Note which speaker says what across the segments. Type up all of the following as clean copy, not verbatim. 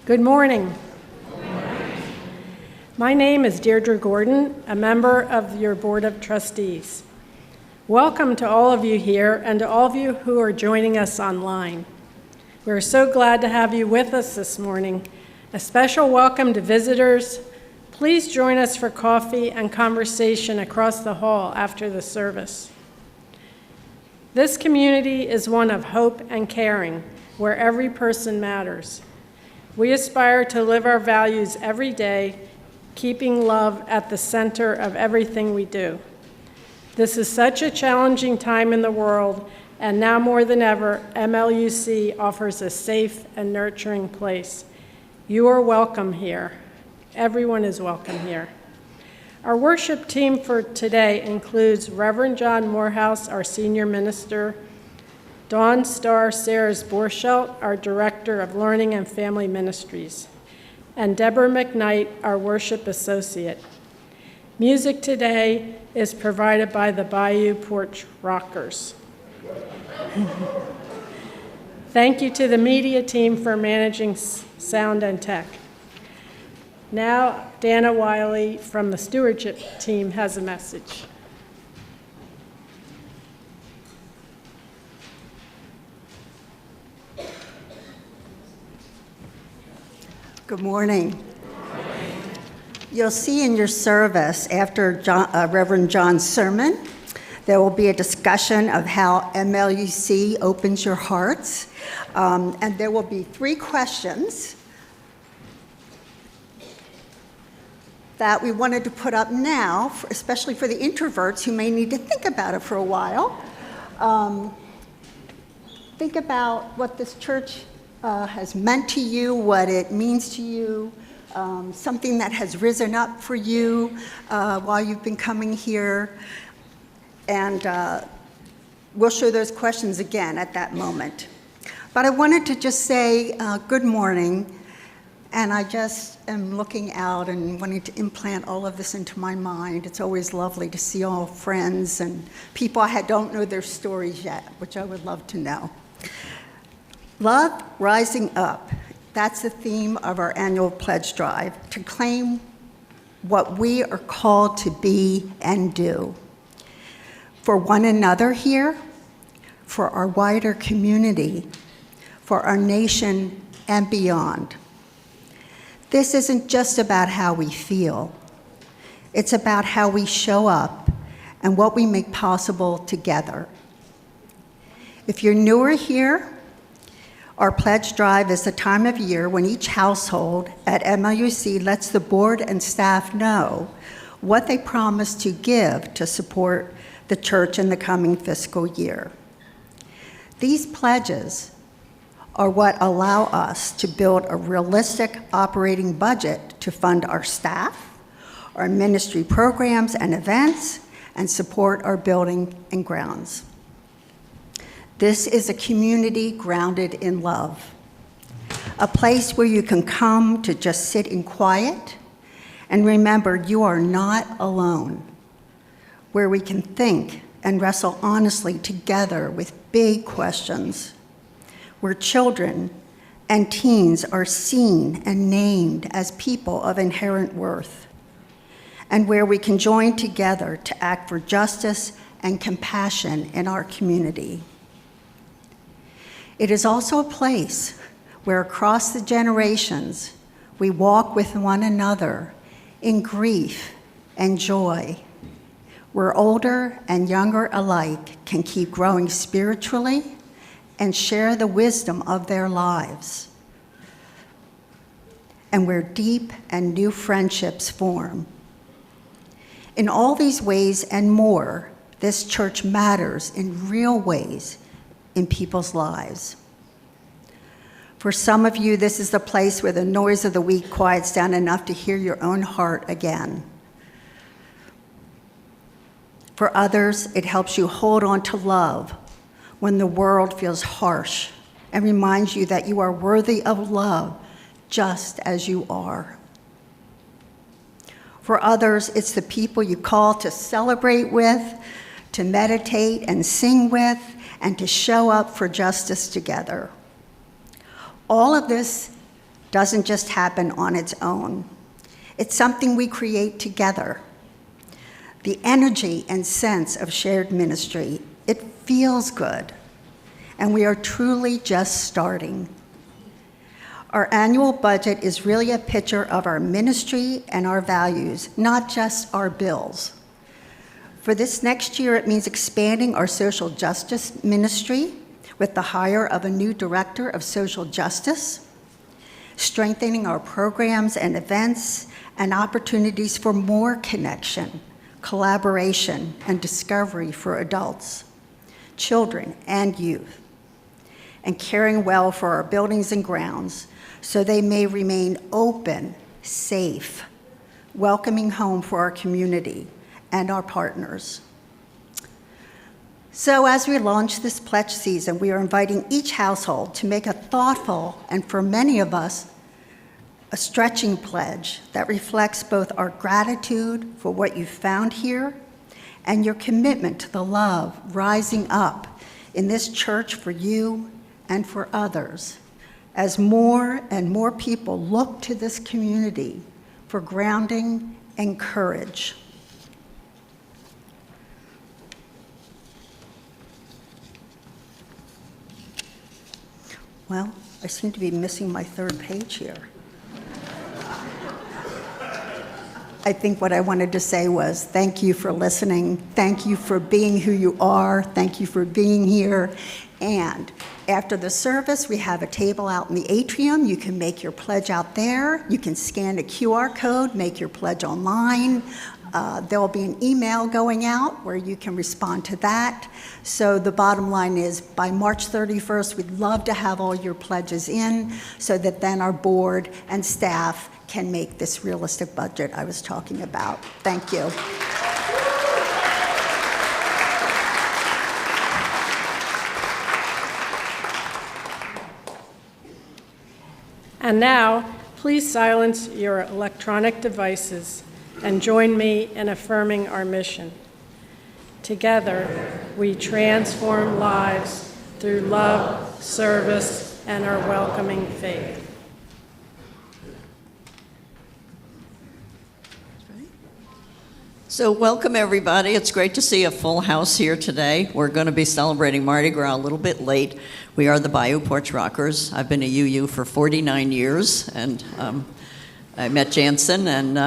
Speaker 1: Good morning. My name is Deirdre Gordon, a member of your Board of Trustees. Welcome to all of you here and to all of you who are joining us online. We're so glad to have you with us this morning. A special welcome to visitors. Please join us for coffee and conversation across the hall after the service. This community is one of hope and caring, where every person matters. We aspire to live our values every day, keeping love at the center of everything we do. This is such a challenging time in the world, and now more than ever, MLUC offers a safe and nurturing place. You are welcome here. Everyone is welcome here. Our worship team for today includes Reverend John Morehouse, our senior minister, Dawn Star Sarahs-Borchelt, our Director of Learning and Family Ministries, and Deborah McKnight, our worship associate. Music today is provided by the Bayou Porch Rockers. Thank you to the media team for managing sound and tech. Now, Dana Wiley from the Stewardship team has a message.
Speaker 2: Good morning. You'll see in your service after Reverend John's sermon, there will be a discussion of how MLUC opens your hearts. And there will be 3 questions that we wanted to put up now, especially for the introverts who may need to think about it for a while. Think about what this church has meant to you, what it means to you, something that has risen up for you while you've been coming here. And we'll show those questions again at that moment. But I wanted to just say good morning, and I just am looking out and wanting to implant all of this into my mind. It's always lovely to see all friends and people I don't know their stories yet, which I would love to know. Love rising up. That's the theme of our annual pledge drive, to claim what we are called to be and do. For one another here, for our wider community, for our nation and beyond. This isn't just about how we feel. It's about how we show up and what we make possible together. If you're newer here, our pledge drive is the time of year when each household at MLUC lets the board and staff know what they promise to give to support the church in the coming fiscal year. These pledges are what allow us to build a realistic operating budget to fund our staff, our ministry programs and events, and support our building and grounds. This is a community grounded in love, a place where you can come to just sit in quiet and remember you are not alone, where we can think and wrestle honestly together with big questions, where children and teens are seen and named as people of inherent worth, and where we can join together to act for justice and compassion in our community. It is also a place where across the generations, we walk with one another in grief and joy, where older and younger alike can keep growing spiritually and share the wisdom of their lives, and where deep and new friendships form. In all these ways and more, this church matters in real ways in people's lives. For some of you, this is the place where the noise of the week quiets down enough to hear your own heart again. For others, it helps you hold on to love when the world feels harsh and reminds you that you are worthy of love just as you are. For others, it's the people you call to celebrate with, to meditate and sing with, and to show up for justice together. All of this doesn't just happen on its own. It's something we create together. The energy and sense of shared ministry, it feels good, and we are truly just starting. Our annual budget is really a picture of our ministry and our values, not just our bills. For this next year, it means expanding our social justice ministry with the hire of a new director of social justice, strengthening our programs and events, and opportunities for more connection, collaboration, and discovery for adults, children, and youth, and caring well for our buildings and grounds so they may remain open, safe, welcoming home for our community and our partners. So as we launch this pledge season, we are inviting each household to make a thoughtful, and for many of us, a stretching pledge that reflects both our gratitude for what you found here and your commitment to the love rising up in this church for you and for others, as more and more people look to this community for grounding and courage. Well, I seem to be missing my third page here. I think what I wanted to say was thank you for listening. Thank you for being who you are. Thank you for being here. And after the service, we have a table out in the atrium. You can make your pledge out there. You can scan a QR code, make your pledge online. There'll be an email going out where you can respond to that. So the bottom line is by March 31st, we'd love to have all your pledges in so that then our board and staff can make this realistic budget I was talking about. Thank you.
Speaker 1: And now, please silence your electronic devices and join me in affirming our mission. Together, we transform lives through love, service, and our welcoming faith.
Speaker 3: So welcome, everybody. It's great to see a full house here today. We're going to be celebrating Mardi Gras a little bit late. We are the Bayou Porch Rockers. I've been a UU for 49 years, and I met Jansen, and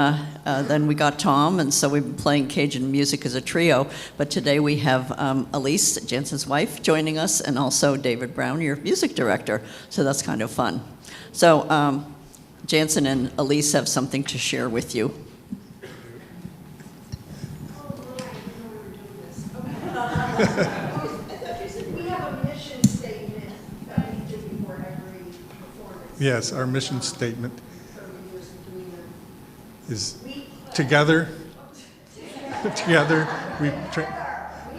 Speaker 3: then we got Tom, and so we've been playing Cajun music as a trio. But today we have Elisa, Jansen's wife, joining us, and also David Brown, your music director. So that's kind of fun. So Jansen and Elisa have something to share with you.
Speaker 4: We have a mission statement that we do before every performance.
Speaker 5: Yes, our mission statement is together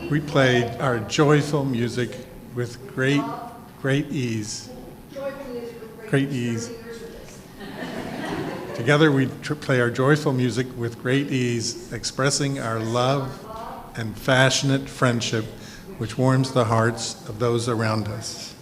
Speaker 5: we played our joyful music with great ease. Great ease. Together we play our joyful music with great ease, expressing our love and passionate friendship which warms the hearts of those around us.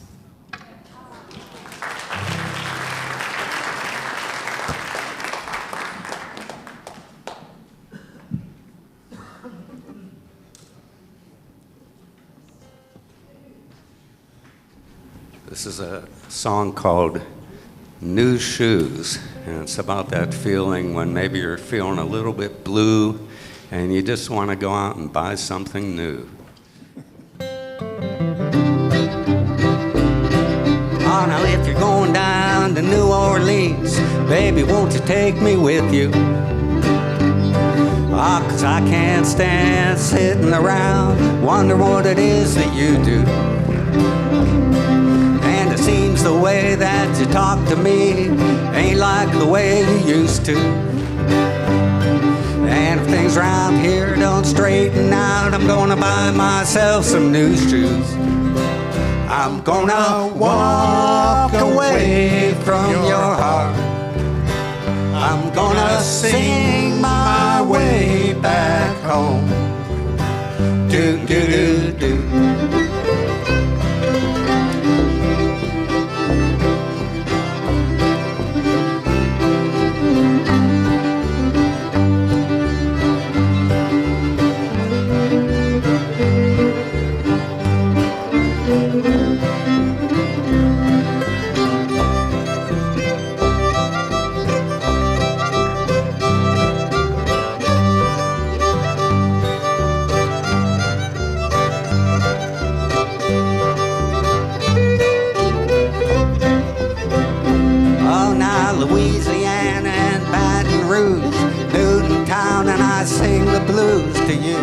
Speaker 6: This is a song called New Shoes, and it's about that feeling when maybe you're feeling a little bit blue and you just want to go out and buy something new. Oh, now if you're going down to New Orleans, baby, won't you take me with you? Ah, 'cause I can't stand sitting around, wonder what it is that you do. And it seems the way that you talk to me ain't like the way you used to. And if things around here don't straighten out, I'm gonna buy myself some new shoes. I'm gonna walk away from your heart. I'm gonna sing my way back home. Do, do, do, do. sing the blues to you.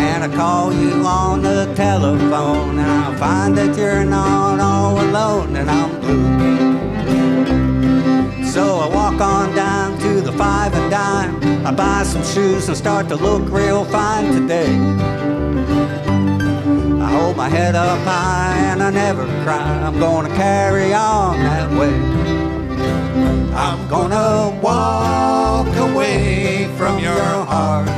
Speaker 6: And I call you on the telephone, and I find that you're not all alone, and I'm blue. So I walk on down to the Five and Dime. I buy some shoes and start to look real fine today. I hold my head up high and I never cry. I'm gonna carry on that way. I'm gonna walk away from your heart.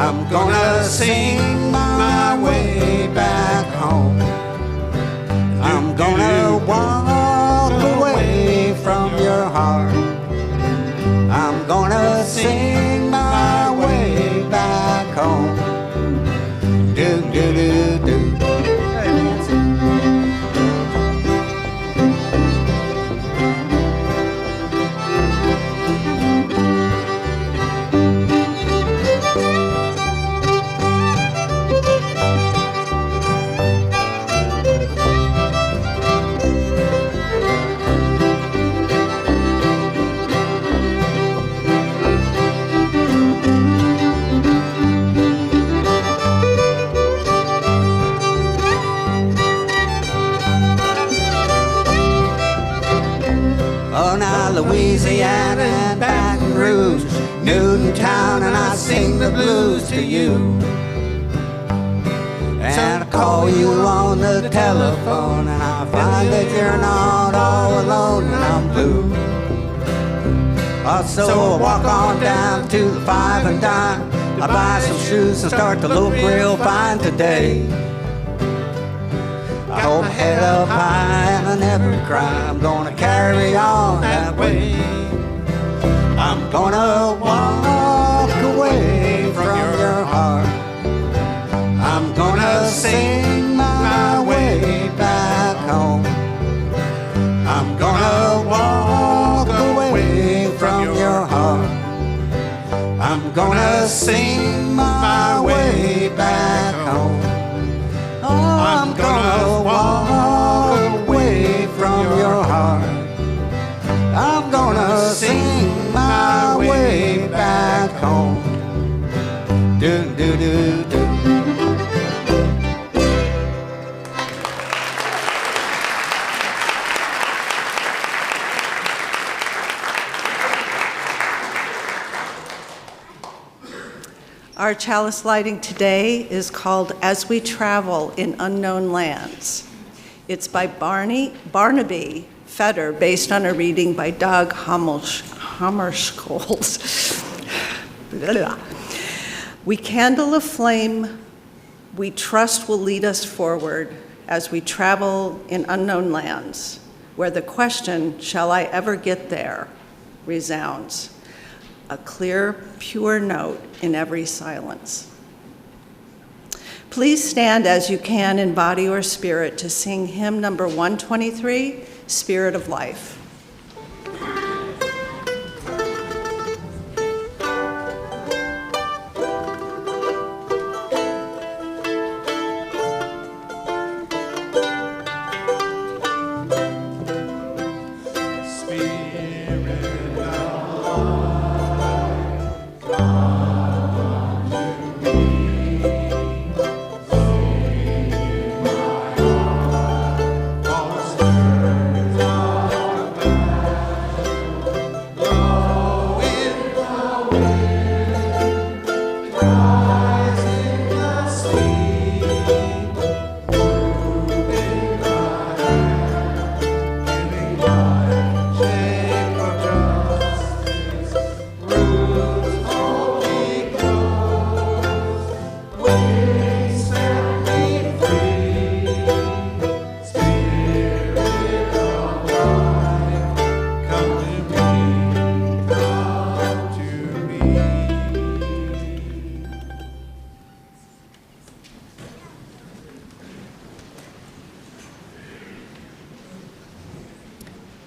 Speaker 6: I'm gonna sing my way back home. I'm gonna walk away from your heart. I'm gonna sing my way back home. Do do do do. Louisiana and Baton Rouge, Newtown, and I sing the blues to you. And I call you on the telephone, and I find that you're not all alone, and I'm blue. So I walk on down to the Five and Dime. I buy some shoes and start to look real fine today. I hold my head up high and I never cry. I'm gonna carry on that way. I'm gonna walk away from your heart. I'm gonna sing my way back home. I'm gonna walk away from your heart. I'm gonna sing my way back home. I'm gonna walk away from your heart. I'm gonna sing my way back home. Do do do do.
Speaker 7: Our chalice lighting today is called As We Travel in Unknown Lands. It's by Barnaby Feder, based on a reading by Dag Hammarskjold. We kindle a flame we trust will lead us forward as we travel in unknown lands, where the question, shall I ever get there, resounds. A clear, pure note in every silence. Please stand as you can in body or spirit to sing hymn number 123, Spirit of Life.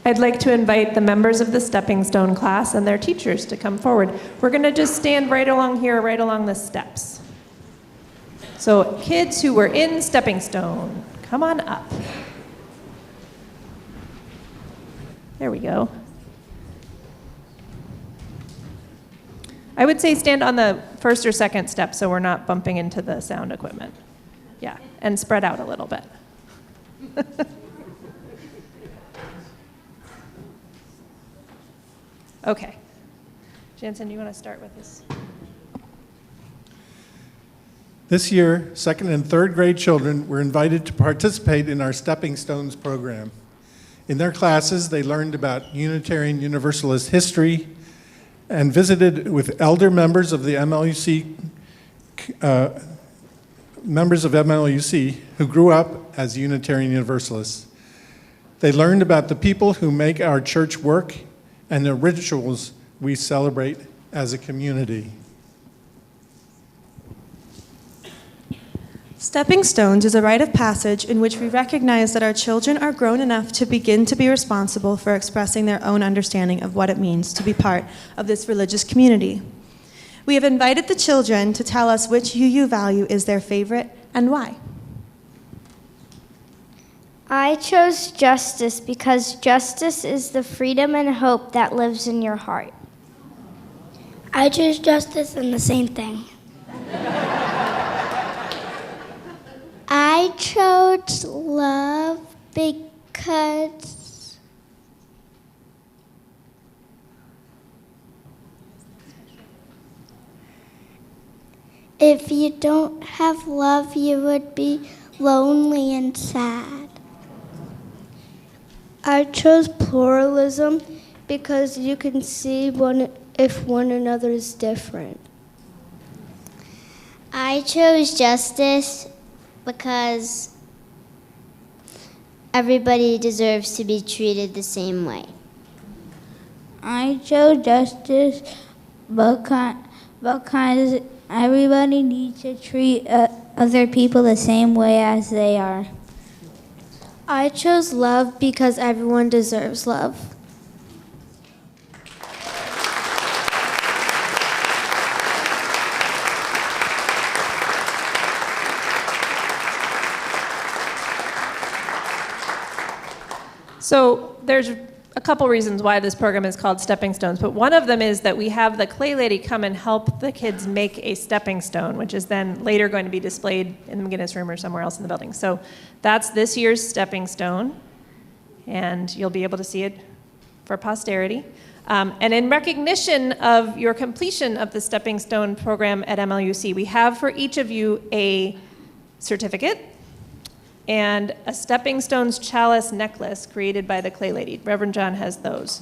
Speaker 8: I'd like to invite the members of the Stepping Stone class and their teachers to come forward. We're going to just stand right along here, right along the steps. So kids who were in Stepping Stone, come on up. There we go. I would say stand on the first or second step so we're not bumping into the sound equipment. Yeah, and spread out a little bit. Okay. Jansen, do you want to start with this?
Speaker 5: This year, second and third grade children were invited to participate in our Stepping Stones program. In their classes, they learned about Unitarian Universalist history and visited with elder members of the MLUC, who grew up as Unitarian Universalists. They learned about the people who make our church work and the rituals we celebrate as a community.
Speaker 9: Stepping Stones is a rite of passage in which we recognize that our children are grown enough to begin to be responsible for expressing their own understanding of what it means to be part of this religious community. We have invited the children to tell us which UU value is their favorite and why.
Speaker 10: I chose justice because justice is the freedom and hope that lives in your heart.
Speaker 11: I chose justice and the same thing.
Speaker 10: I chose love because if you don't have love, you would be lonely and sad.
Speaker 11: I chose pluralism because you can see if one another is different.
Speaker 10: I chose justice because everybody deserves to be treated the same way.
Speaker 11: I chose justice because everybody needs to treat other people the same way as they are. I chose love because everyone deserves love.
Speaker 8: So there's a couple reasons why this program is called Stepping Stones, but one of them is that we have the clay lady come and help the kids make a stepping stone, which is then later going to be displayed in the McGinnis room or somewhere else in the building. So that's this year's stepping stone, and you'll be able to see it for posterity. And in recognition of your completion of the Stepping Stone program at MLUC, we have for each of you a certificate and a Stepping Stones chalice necklace created by the clay lady. Reverend John has those.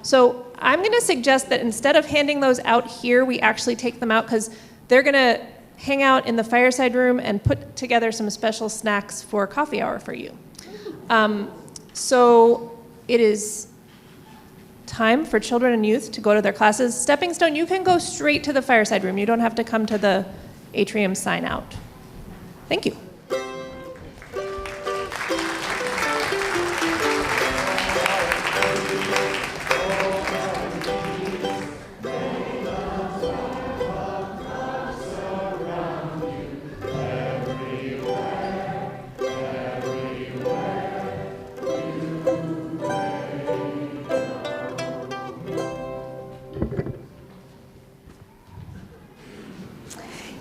Speaker 8: So I'm going to suggest that instead of handing those out here, we actually take them out because they're going to hang out in the fireside room and put together some special snacks for coffee hour for you. So it is time for children and youth to go to their classes. Stepping Stone, you can go straight to the fireside room. You don't have to come to the atrium sign out. Thank you.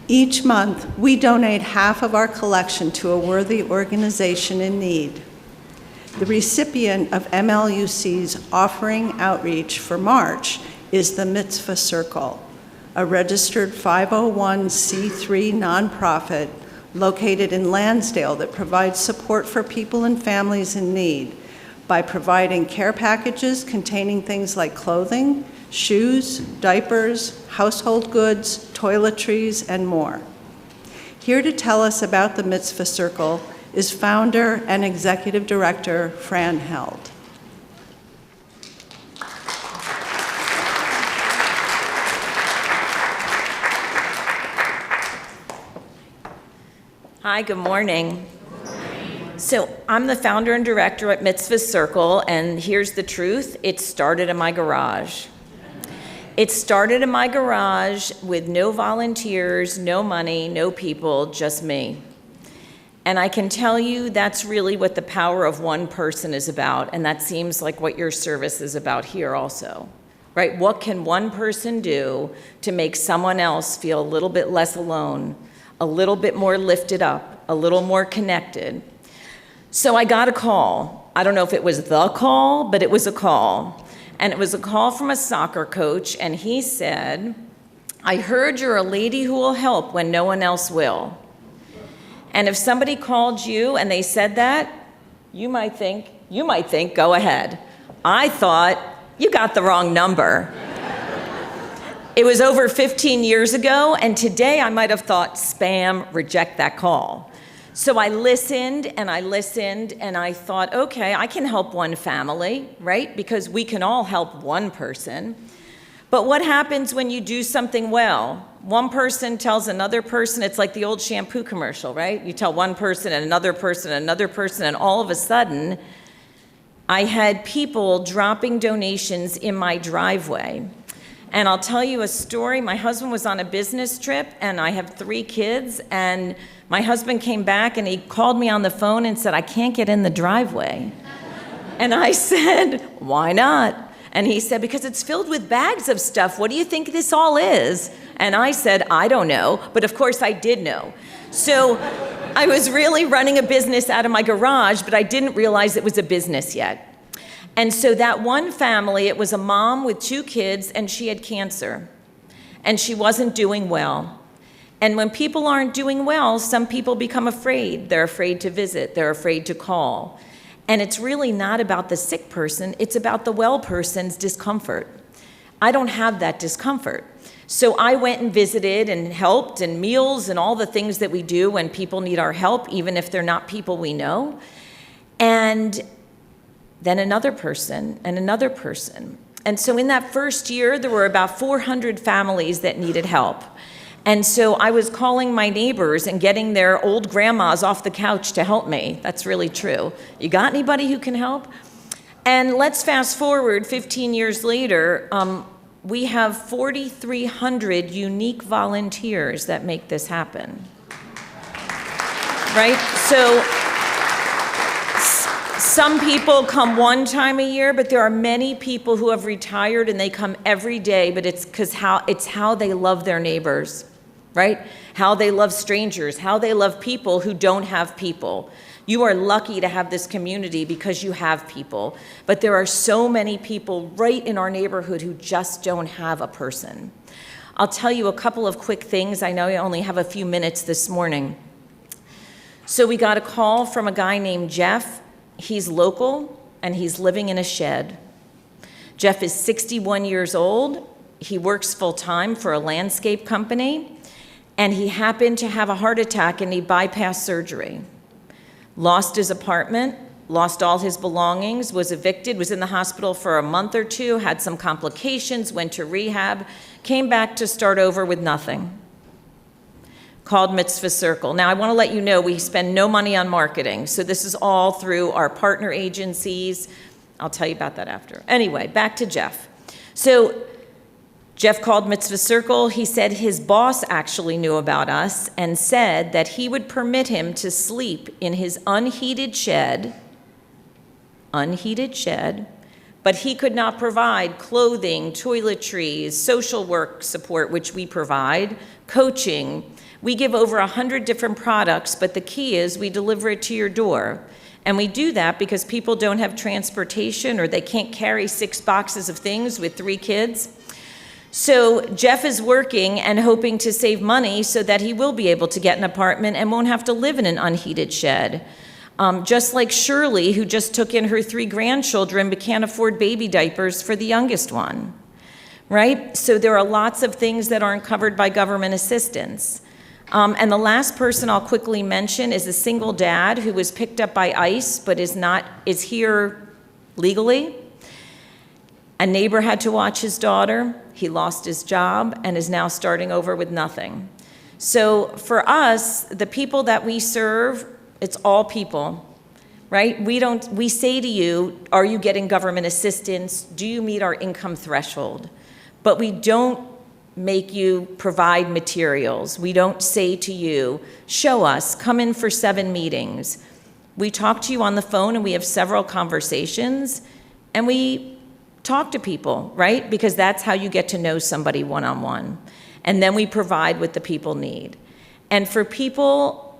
Speaker 7: Each month, we donate half of our collection to a worthy organization in need. The recipient of MLUC's offering outreach for March is the Mitzvah Circle, a registered 501c3 nonprofit located in Lansdale that provides support for people and families in need by providing care packages containing things like clothing, shoes, diapers, household goods, toiletries, and more. Here to tell us about the Mitzvah Circle is founder and executive director Fran Held.
Speaker 12: Hi, good morning. So I'm the founder and director at Mitzvah Circle, and here's the truth, it started in my garage. It started in my garage with no volunteers, no money, no people, just me. And I can tell you that's really what the power of one person is about, and that seems like what your service is about here also. right? What can one person do to make someone else feel a little bit less alone, a little bit more lifted up, a little more connected? So I got a call. I don't know if it was the call, but it was a call. And it was a call from a soccer coach, and he said, I heard you're a lady who will help when no one else will. And if somebody called you and they said that, you might think, go ahead. I thought, you got the wrong number. It was over 15 years ago, and today I might have thought, spam, reject that call. So I listened, and I thought, okay, I can help one family, right? Because we can all help one person. But what happens when you do something well? One person tells another person, it's like the old shampoo commercial, right? You tell one person and another person and another person, and all of a sudden, I had people dropping donations in my driveway. And I'll tell you a story. My husband was on a business trip, and I have 3 kids, and my husband came back and he called me on the phone and said, I can't get in the driveway. And I said, why not? And he said, because it's filled with bags of stuff. What do you think this all is? And I said, I don't know. But of course I did know. So I was really running a business out of my garage, but I didn't realize it was a business yet. And so that one family, it was a mom with 2 kids, and she had cancer. And she wasn't doing well. And when people aren't doing well, some people become afraid. They're afraid to visit. They're afraid to call. And it's really not about the sick person. It's about the well person's discomfort. I don't have that discomfort. So I went and visited and helped, and meals and all the things that we do when people need our help, even if they're not people we know. And then another person and another person. And so in that first year, there were about 400 families that needed help. And so I was calling my neighbors and getting their old grandmas off the couch to help me. That's really true. You got anybody who can help? And let's fast forward 15 years later. We have 4,300 unique volunteers that make this happen. Right? So some people come one time a year, but there are many people who have retired and they come every day, but it's because how they love their neighbors, right? How they love strangers, how they love people who don't have people. You are lucky to have this community because you have people, but there are so many people right in our neighborhood who just don't have a person. I'll tell you a couple of quick things. I know I only have a few minutes this morning. So we got a call from a guy named Jeff. He's local, and he's living in a shed. Jeff is 61 years old. He works full-time for a landscape company, and he happened to have a heart attack, and he bypassed surgery. Lost his apartment, lost all his belongings, was evicted, was in the hospital for a month or 2, had some complications, went to rehab, came back to start over with nothing. Called Mitzvah Circle. Now, I want to let you know we spend no money on marketing, so this is all through our partner agencies. I'll tell you about that after. Anyway, back to Jeff. So Jeff called Mitzvah Circle. He said his boss actually knew about us and said that he would permit him to sleep in his unheated shed, but he could not provide clothing, toiletries, social work support, which we provide, coaching. We give over 100 different products, but the key is we deliver it to your door. And we do that because people don't have transportation or they can't carry 6 boxes of things with 3 kids. So Jeff is working and hoping to save money so that he will be able to get an apartment and won't have to live in an unheated shed. Just like Shirley, who just took in her 3 grandchildren but can't afford baby diapers for the youngest one, right? So there are lots of things that aren't covered by government assistance. And the last person I'll quickly mention is a single dad who was picked up by ICE but is here legally. A neighbor had to watch his daughter. He lost his job and is now starting over with nothing. So for us, the people that we serve, it's all people, right? We say to you, are you getting government assistance? Do you meet our income threshold? But we don't make you provide materials. We don't say to you, show us, come in for 7 meetings. We talk to you on the phone and we have several conversations, and we talk to people, right? Because that's how you get to know somebody one-on-one. And then we provide what the people need. And for people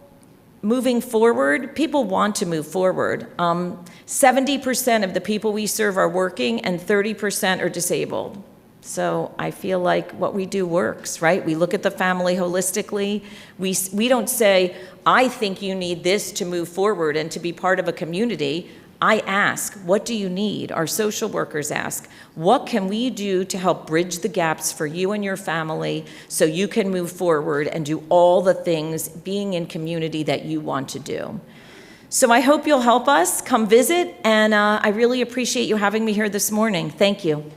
Speaker 12: moving forward, people want to move forward. 70% of the people we serve are working and 30% are disabled. So I feel like what we do works, right? We look at the family holistically. We don't say, I think you need this to move forward and to be part of a community. I ask, what do you need? Our social workers ask, what can we do to help bridge the gaps for you and your family so you can move forward and do all the things being in community that you want to do? So I hope you'll help us, come visit, and I really appreciate you having me here this morning. Thank you.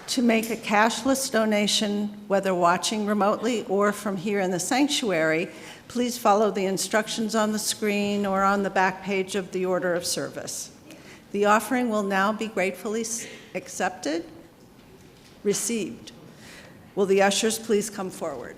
Speaker 7: To make a cashless donation, whether watching remotely or from here in the sanctuary, please follow the instructions on the screen or on the back page of the order of service. The offering will now be gratefully received. Will the ushers please come forward?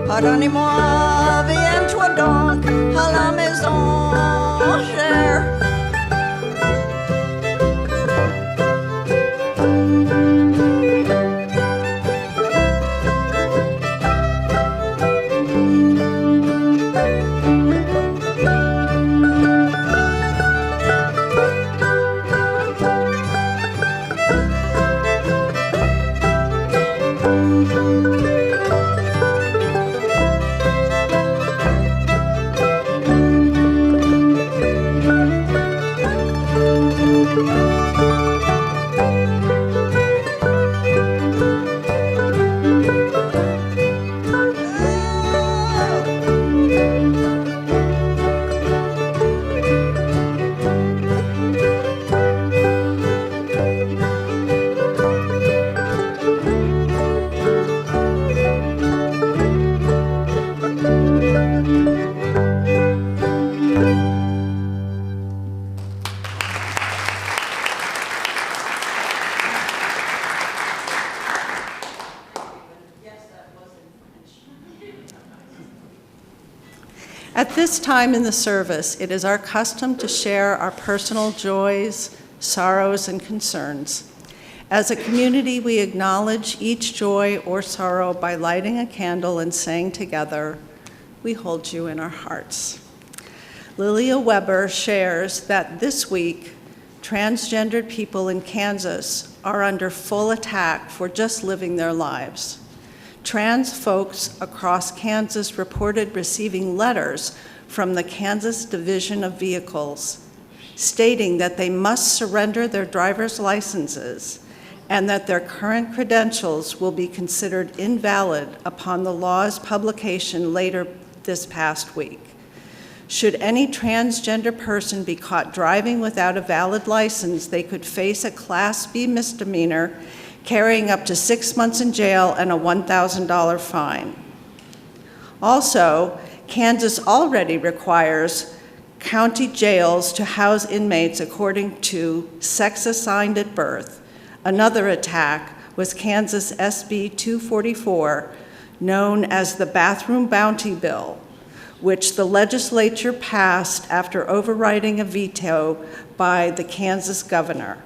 Speaker 3: Pardonnez-moi, viens-toi donc à la maison, chère.
Speaker 7: At this time in the service, it is our custom to share our personal joys, sorrows, and concerns. As a community, we acknowledge each joy or sorrow by lighting a candle and saying together, "We hold you in our hearts." Lilia Weber shares that this week, transgendered people in Kansas are under full attack for just living their lives. Trans folks across Kansas reported receiving letters from the Kansas Division of Vehicles stating that they must surrender their driver's licenses and that their current credentials will be considered invalid upon the law's publication later this past week. Should any transgender person be caught driving without a valid license, they could face a Class B misdemeanor carrying up to 6 months in jail and a $1,000 fine. Also, Kansas already requires county jails to house inmates according to sex assigned at birth. Another attack was Kansas SB 244, known as the Bathroom Bounty Bill, which the legislature passed after overriding a veto by the Kansas governor.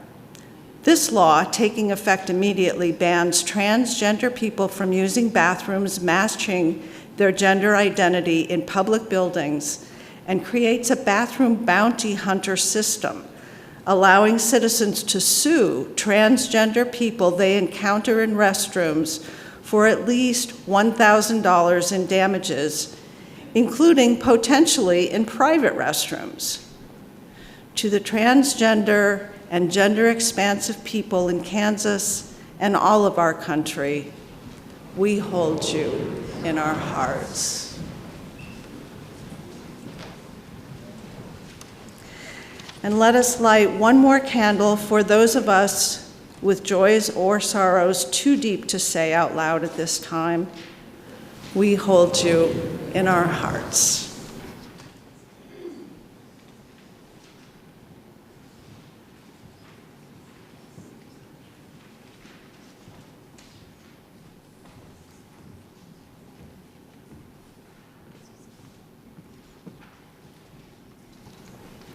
Speaker 7: This law, taking effect immediately, bans transgender people from using bathrooms matching their gender identity in public buildings and creates a bathroom bounty hunter system, allowing citizens to sue transgender people they encounter in restrooms for at least $1,000 in damages, including potentially in private restrooms. To the transgender and gender-expansive people in Kansas and all of our country, we hold you in our hearts. And let us light one more candle for those of us with joys or sorrows too deep to say out loud at this time. We hold you in our hearts.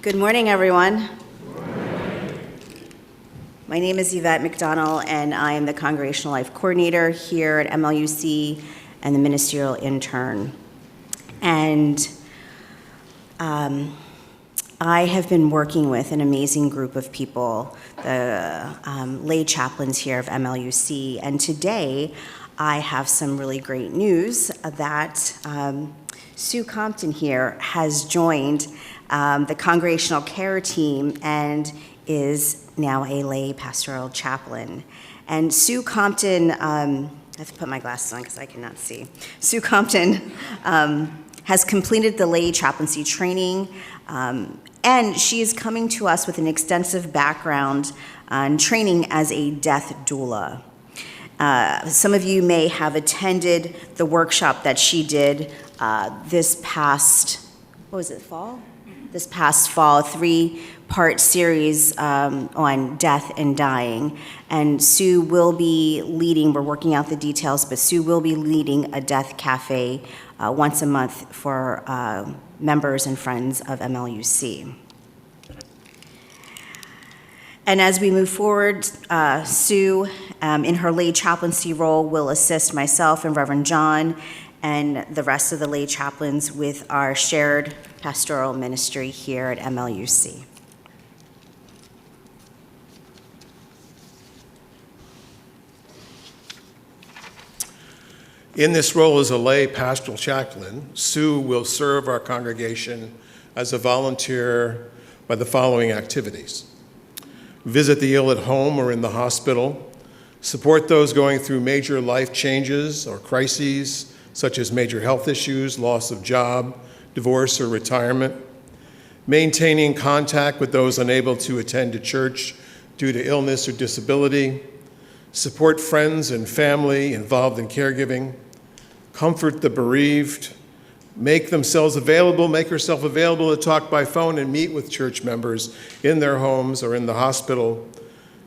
Speaker 13: Good morning, everyone. My name is Yvette McDonald, and I am the Congregational Life Coordinator here at MLUC and the Ministerial Intern. And I have been working with an amazing group of people, the lay chaplains here of MLUC, and today I have some really great news that Sue Compton here has joined the Congregational Care Team and is now a lay pastoral chaplain. And Sue Compton, I have to put my glasses on because I cannot see. Sue Compton has completed the lay chaplaincy training, and she is coming to us with an extensive background on training as a death doula. Some of you may have attended the workshop that she did this past, fall? This past fall, 3-part series on death and dying. And Sue will be leading, we're working out the details, but Sue will be leading a death cafe once a month for members and friends of MLUC. And as we move forward, Sue, in her lay chaplaincy role, will assist myself and Reverend John and the rest of the lay chaplains with our shared pastoral ministry here at MLUC.
Speaker 14: In this role as a lay pastoral chaplain, Sue will serve our congregation as a volunteer by the following activities: visit the ill at home or in the hospital, support those going through major life changes or crises, such as major health issues, loss of job, divorce, or retirement, maintaining contact with those unable to attend a church due to illness or disability, support friends and family involved in caregiving, comfort the bereaved, make herself available to talk by phone and meet with church members in their homes or in the hospital,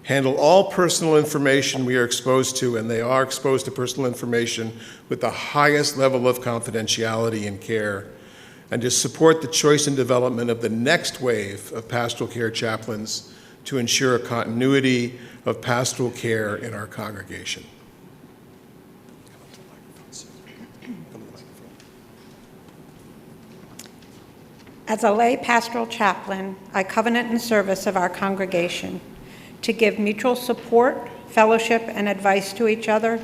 Speaker 14: handle all personal information we are exposed to, and they are exposed to personal information with the highest level of confidentiality and care, and to support the choice and development of the next wave of pastoral care chaplains to ensure a continuity of pastoral care in our congregation.
Speaker 15: As a lay pastoral chaplain, I covenant in service of our congregation to give mutual support, fellowship, and advice to each other,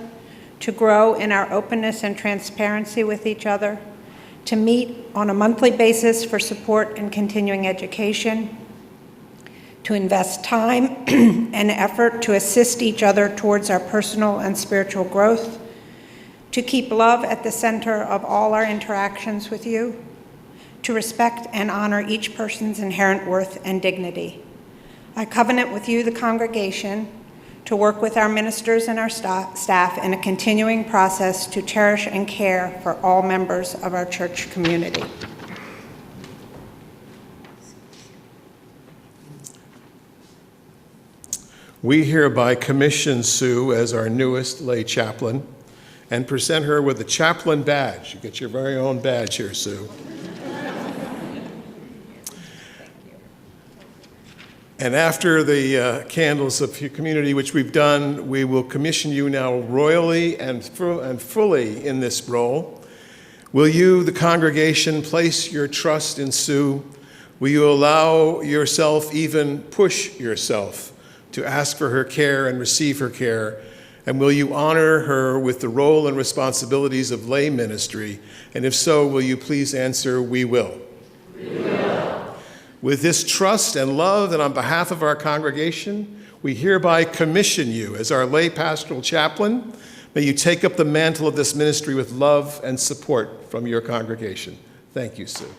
Speaker 15: to grow in our openness and transparency with each other, to meet on a monthly basis for support and continuing education, to invest time and effort to assist each other towards our personal and spiritual growth, to keep love at the center of all our interactions with you, to respect and honor each person's inherent worth and dignity. I covenant with you, the congregation, to work with our ministers and our staff in a continuing process to cherish and care for all members of our church community.
Speaker 14: We hereby commission Sue as our newest lay chaplain and present her with a chaplain badge. You get your very own badge here, Sue. And after the candles of community, which we've done, we will commission you now royally and fully in this role. Will you, the congregation, place your trust in Sue? Will you allow yourself, even push yourself, to ask for her care and receive her care? And will you honor her with the role and responsibilities of lay ministry? And if so, will you please answer, we will? We will. With this trust and love, and on behalf of our congregation, we hereby commission you as our lay pastoral chaplain. May you take up the mantle of this ministry with love and support from your congregation. Thank you, Sue.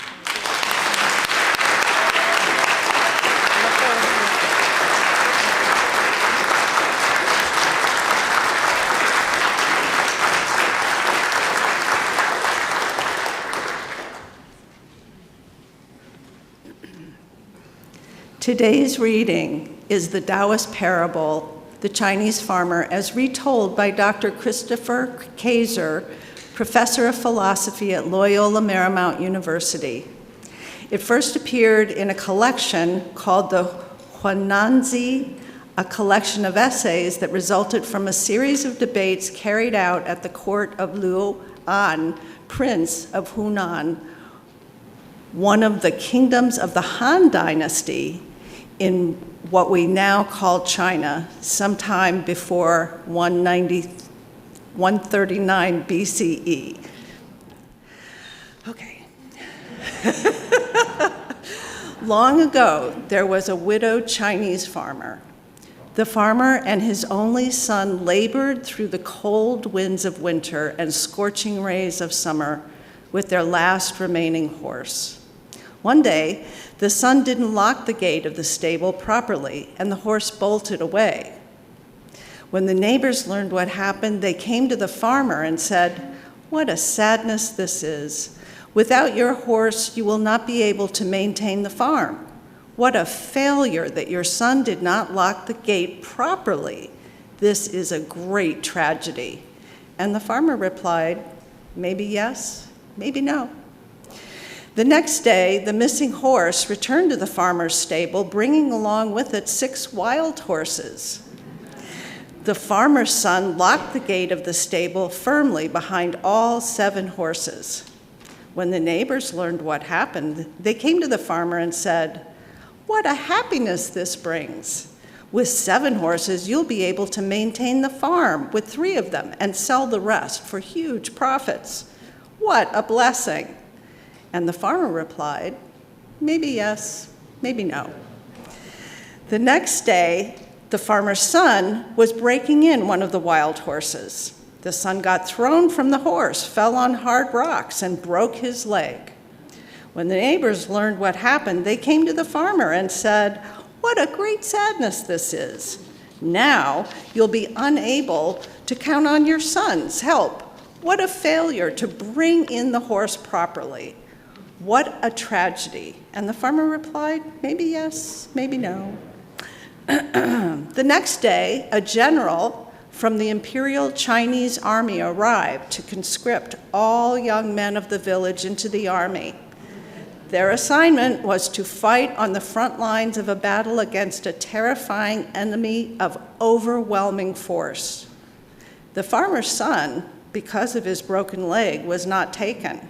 Speaker 7: Today's reading is the Taoist parable, The Chinese Farmer, as retold by Dr. Christopher Kaiser, professor of philosophy at Loyola Marymount University. It first appeared in a collection called the Huananzi, a collection of essays that resulted from a series of debates carried out at the court of Liu An, Prince of Hunan, one of the kingdoms of the Han Dynasty in what we now call China, sometime before 139 BCE. Okay. Long ago, there was a widowed Chinese farmer. The farmer and his only son labored through the cold winds of winter and scorching rays of summer with their last remaining horse. One day, the son didn't lock the gate of the stable properly, and the horse bolted away. When the neighbors learned what happened, they came to the farmer and said, "What a sadness this is. Without your horse, you will not be able to maintain the farm. What a failure that your son did not lock the gate properly. This is a great tragedy." And the farmer replied, "Maybe yes, maybe no." The next day, the missing horse returned to the farmer's stable, bringing along with it 6 wild horses. The farmer's son locked the gate of the stable firmly behind all 7 horses. When the neighbors learned what happened, they came to the farmer and said, "What a happiness this brings. With 7 horses, you'll be able to maintain the farm with 3 of them and sell the rest for huge profits. What a blessing." And the farmer replied, "Maybe yes, maybe no." The next day, the farmer's son was breaking in one of the wild horses. The son got thrown from the horse, fell on hard rocks, and broke his leg. When the neighbors learned what happened, they came to the farmer and said, "What a great sadness this is. Now you'll be unable to count on your son's help. What a failure to bring in the horse properly. What a tragedy." And the farmer replied, "Maybe yes, maybe no." The next day, a general from the Imperial Chinese Army arrived to conscript all young men of the village into the army. Their assignment was to fight on the front lines of a battle against a terrifying enemy of overwhelming force. The farmer's son, because of his broken leg, was not taken.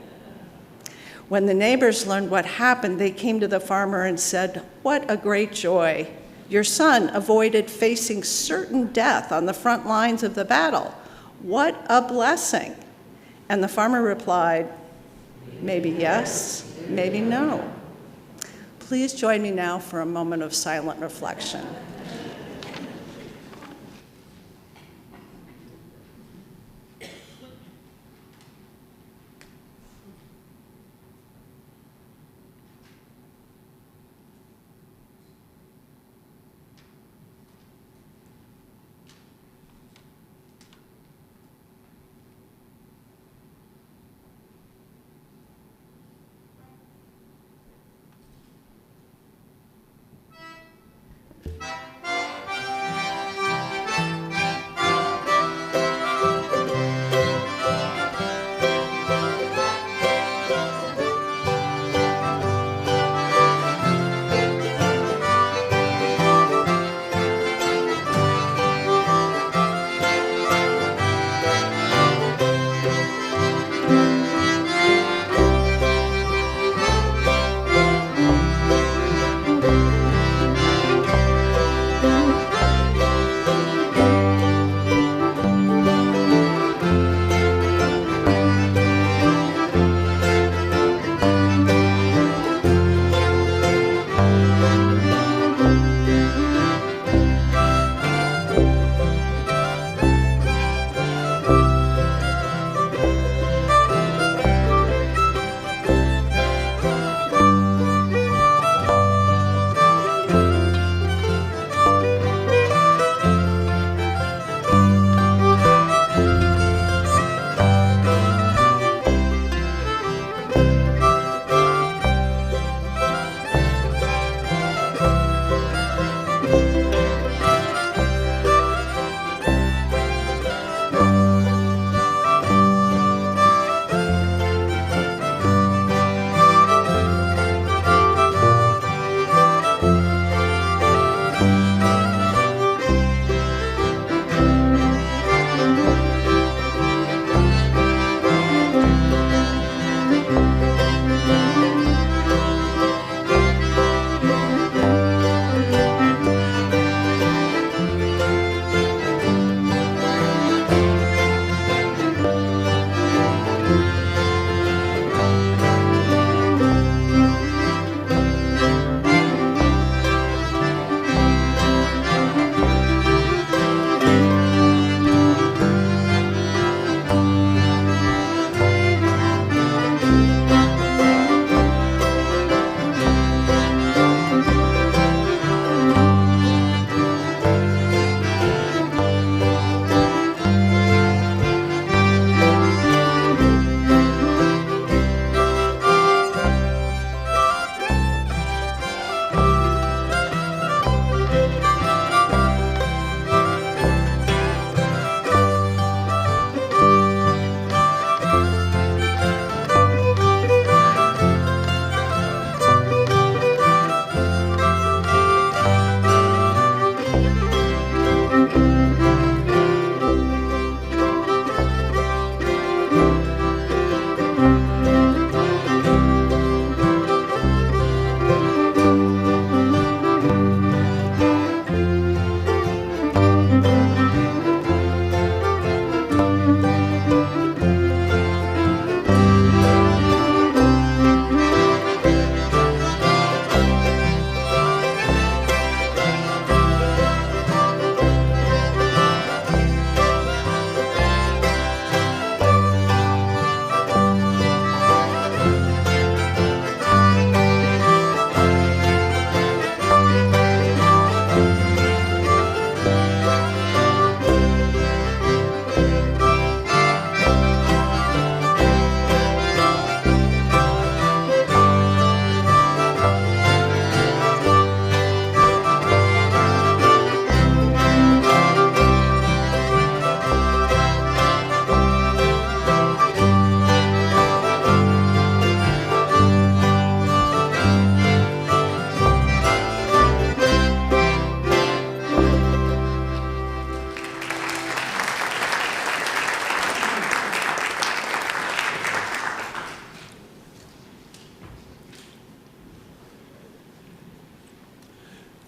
Speaker 7: When the neighbors learned what happened, they came to the farmer and said, "What a great joy. Your son avoided facing certain death on the front lines of the battle. What a blessing." And the farmer replied, "Maybe yes, maybe no." Please join me now for a moment of silent reflection.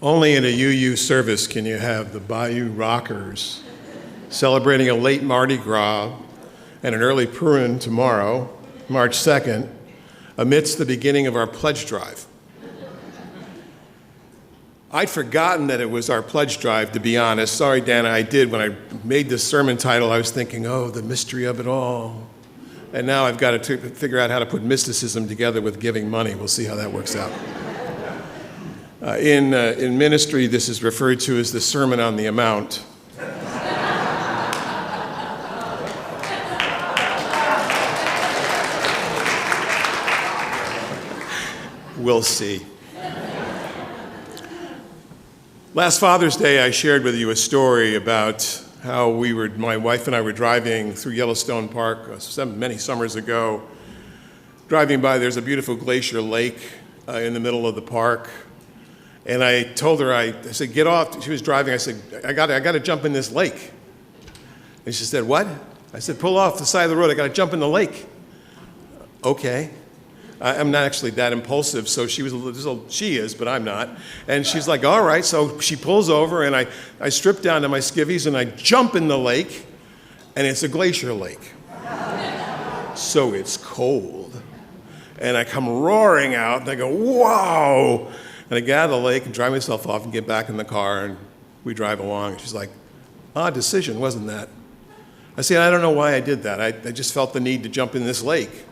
Speaker 14: Only in a UU service can you have the Bayou Rockers celebrating a late Mardi Gras and an early Purim tomorrow, March 2nd, amidst the beginning of our pledge drive. I'd forgotten that it was our pledge drive, to be honest. Sorry, Dana, I did. When I made this sermon title, I was thinking, oh, the mystery of it all. And now I've got to figure out how to put mysticism together with giving money. We'll see how that works out. In ministry, this is referred to as the Sermon on the Amount. We'll see. Last Father's Day, I shared with you a story about how my wife and I were driving through Yellowstone Park many summers ago. Driving by, there's a beautiful glacier lake in the middle of the park. And I told her, I said, get off. She was driving. I said, I got to jump in this lake. And she said, what? I said, pull off the side of the road. I got to jump in the lake. Okay. I'm not actually that impulsive, so she is, but I'm not. And she's like, all right. So she pulls over, and I strip down to my skivvies, and I jump in the lake, and it's a glacier lake. So it's cold. And I come roaring out, and I go, wow. And I get out of the lake and dry myself off and get back in the car, and we drive along. And she's like, odd decision, wasn't that? I said, I don't know why I did that. I just felt the need to jump in this lake.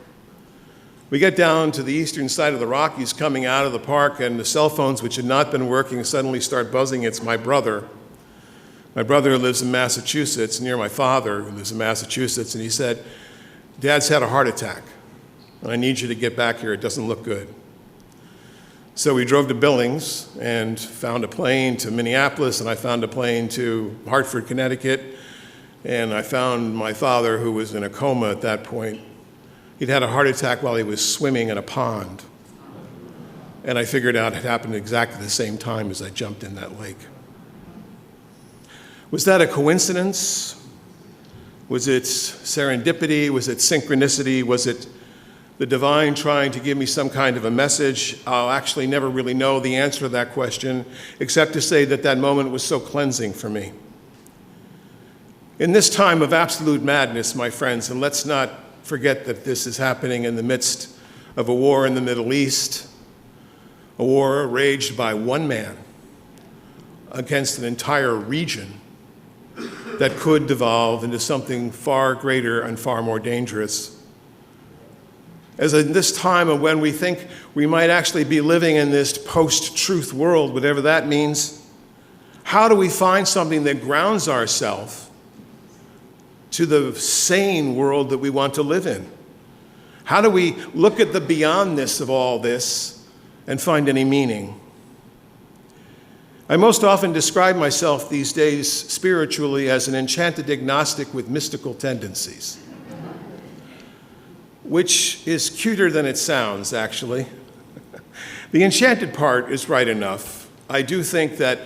Speaker 14: We get down to the eastern side of the Rockies coming out of the park, and the cell phones, which had not been working, suddenly start buzzing. It's my brother. My brother who lives in Massachusetts, near my father who lives in Massachusetts, and he said, Dad's had a heart attack. I need you to get back here. It doesn't look good. So we drove to Billings and found a plane to Minneapolis, and I found a plane to Hartford, Connecticut, and I found my father, who was in a coma at that point. He'd had a heart attack while he was swimming in a pond. And I figured out it happened at exactly the same time as I jumped in that lake. Was that a coincidence? Was it serendipity? Was it synchronicity? Was it the divine trying to give me some kind of a message? I'll actually never really know the answer to that question, except to say that that moment was so cleansing for me. In this time of absolute madness, my friends, and let's not forget that this is happening in the midst of a war in the Middle East, a war waged by one man against an entire region that could devolve into something far greater and far more dangerous. As in this time of when we think we might actually be living in this post-truth world, whatever that means, how do we find something that grounds ourselves to the sane world that we want to live in? How do we look at the beyondness of all this and find any meaning? I most often describe myself these days spiritually as an enchanted agnostic with mystical tendencies, which is cuter than it sounds, actually. The enchanted part is right enough. I do think that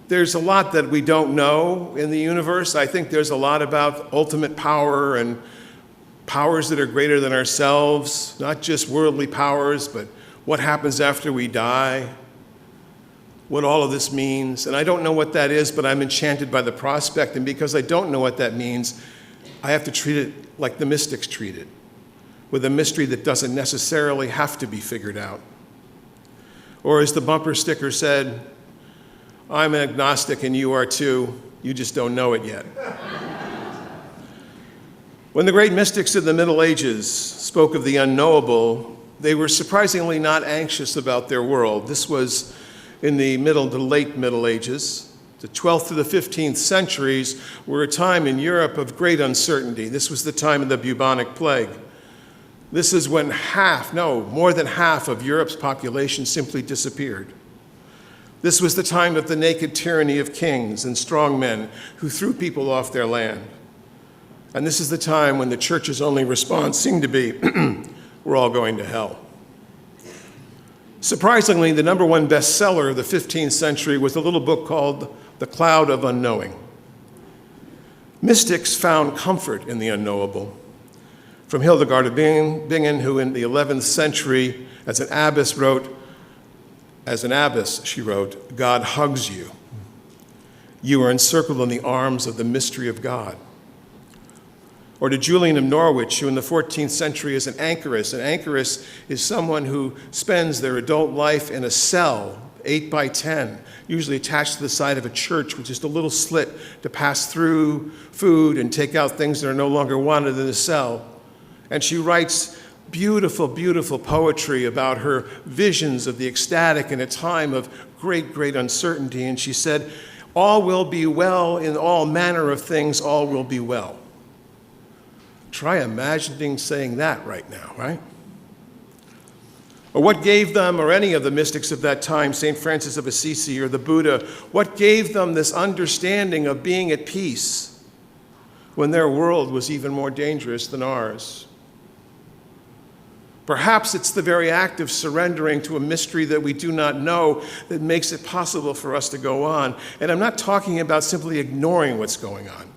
Speaker 14: there's a lot that we don't know in the universe. I think there's a lot about ultimate power and powers that are greater than ourselves, not just worldly powers, but what happens after we die, what all of this means. And I don't know what that is, but I'm enchanted by the prospect. And because I don't know what that means, I have to treat it like the mystics treat it, with a mystery that doesn't necessarily have to be figured out. Or as the bumper sticker said, I'm an agnostic and you are too, you just don't know it yet. When the great mystics of the Middle Ages spoke of the unknowable, they were surprisingly not anxious about their world. This was in the middle to late Middle Ages. The 12th to the 15th centuries were a time in Europe of great uncertainty. This was the time of the bubonic plague. This is when more than half of Europe's population simply disappeared. This was the time of the naked tyranny of kings and strong men who threw people off their land. And this is the time when the church's only response seemed to be, we're all going to hell. Surprisingly, the number one bestseller of the 15th century was a little book called The Cloud of Unknowing. Mystics found comfort in the unknowable. From Hildegard of Bingen, who in the 11th century, as an abbess, wrote, As an abbess, she wrote, God hugs you. You are encircled in the arms of the mystery of God. Or to Julian of Norwich, who in the 14th century is an anchoress. An anchoress is someone who spends their adult life in a cell, 8 by 10, usually attached to the side of a church with just a little slit to pass through food and take out things that are no longer wanted in the cell. And she writes beautiful, beautiful poetry about her visions of the ecstatic in a time of great, great uncertainty. And she said, all will be well in all manner of things, all will be well. Try imagining saying that right now, right? Or what gave them, or any of the mystics of that time, St. Francis of Assisi or the Buddha, what gave them this understanding of being at peace when their world was even more dangerous than ours? Perhaps it's the very act of surrendering to a mystery that we do not know that makes it possible for us to go on. And I'm not talking about simply ignoring what's going on,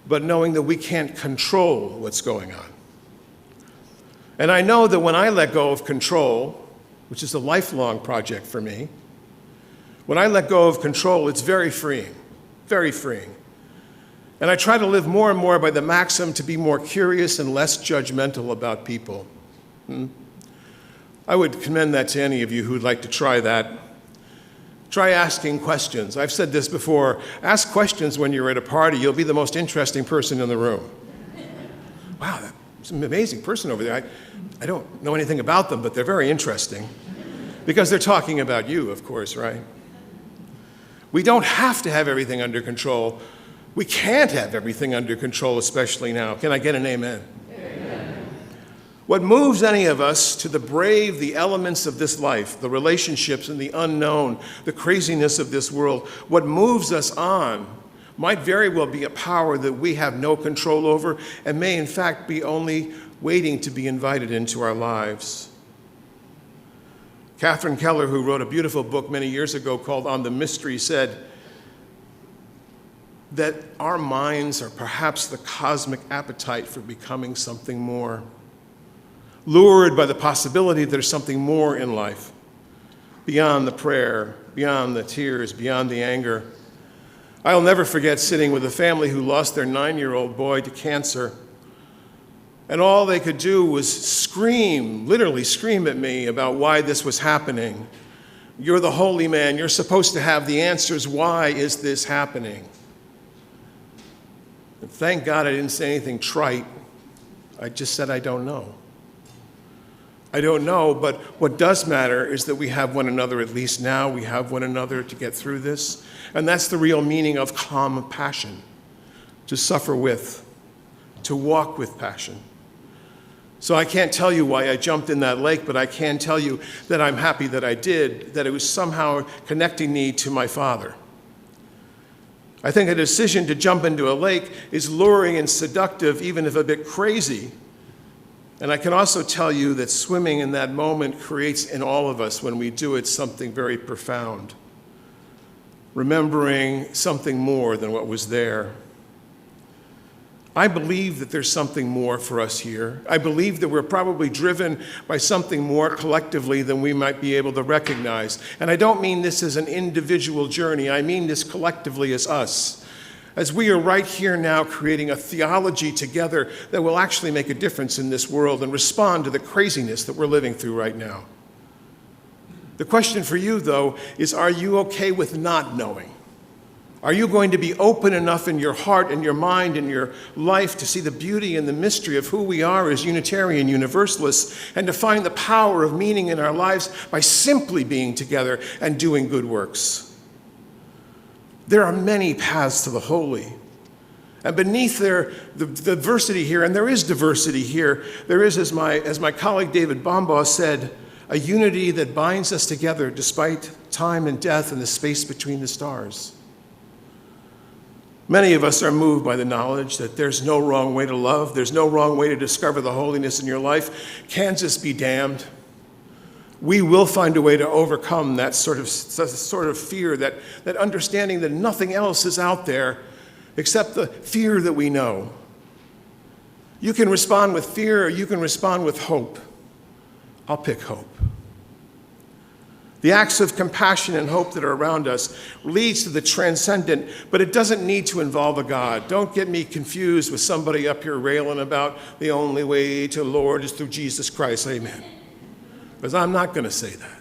Speaker 14: but knowing that we can't control what's going on. And I know that when I let go of control, which is a lifelong project for me, when I let go of control, it's very freeing, very freeing. And I try to live more and more by the maxim to be more curious and less judgmental about people. I would commend that to any of you who'd like to try that. Try asking questions. I've said this before. Ask questions when you're at a party. You'll be the most interesting person in the room. Wow, that's an amazing person over there. I don't know anything about them, but they're very interesting. Because they're talking about you, of course, right? We don't have to have everything under control. We can't have everything under control, especially now. Can I get an amen? What moves any of us to brave the elements of this life, the relationships and the unknown, the craziness of this world, what moves us on might very well be a power that we have no control over and may in fact be only waiting to be invited into our lives. Catherine Keller, who wrote a beautiful book many years ago called On the Mystery, said that our minds are perhaps the cosmic appetite for becoming something more. Lured by the possibility that there's something more in life, beyond the prayer, beyond the tears, beyond the anger. I'll never forget sitting with a family who lost their 9-year-old boy to cancer, and all they could do was scream, literally scream at me about why this was happening. You're the holy man, you're supposed to have the answers, why is this happening? And thank God I didn't say anything trite. I just said I don't know. I don't know, but what does matter is that we have one another, at least now, we have one another to get through this. And that's the real meaning of calm passion, to suffer with, to walk with passion. So I can't tell you why I jumped in that lake, but I can tell you that I'm happy that I did, that it was somehow connecting me to my Father. I think a decision to jump into a lake is luring and seductive, even if a bit crazy. And I can also tell you that swimming in that moment creates in all of us, when we do it, something very profound. Remembering something more than what was there. I believe that there's something more for us here. I believe that we're probably driven by something more collectively than we might be able to recognize. And I don't mean this as an individual journey. I mean this collectively as us. As we are right here now creating a theology together that will actually make a difference in this world and respond to the craziness that we're living through right now. The question for you, though, is are you okay with not knowing? Are you going to be open enough in your heart and your mind and your life to see the beauty and the mystery of who we are as Unitarian Universalists and to find the power of meaning in our lives by simply being together and doing good works? There are many paths to the holy. And beneath the diversity here, and there is diversity here, there is, as my colleague David Bombaugh said, a unity that binds us together despite time and death and the space between the stars. Many of us are moved by the knowledge that there's no wrong way to love, there's no wrong way to discover the holiness in your life. Kansas be damned. We will find a way to overcome that sort of fear, that understanding that nothing else is out there except the fear that we know. You can respond with fear or you can respond with hope. I'll pick hope. The acts of compassion and hope that are around us leads to the transcendent, but it doesn't need to involve a God. Don't get me confused with somebody up here railing about the only way to the Lord is through Jesus Christ. Amen. Because I'm not going to say that.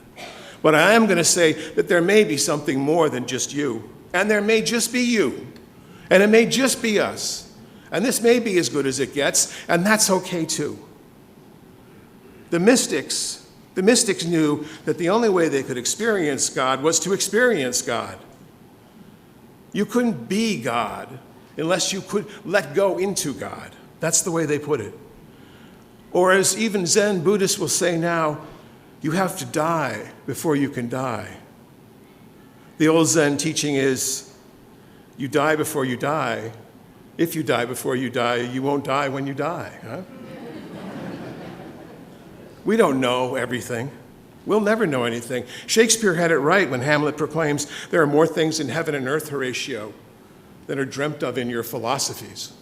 Speaker 14: But I am going to say that there may be something more than just you. And there may just be you. And it may just be us. And this may be as good as it gets, and that's okay too. The mystics knew that the only way they could experience God was to experience God. You couldn't be God unless you could let go into God. That's the way they put it. Or as even Zen Buddhists will say now, you have to die before you can die. The old Zen teaching is, you die before you die. If you die before you die, you won't die when you die. Huh? We don't know everything. We'll never know anything. Shakespeare had it right when Hamlet proclaims, there are more things in heaven and earth, Horatio, than are dreamt of in your philosophies.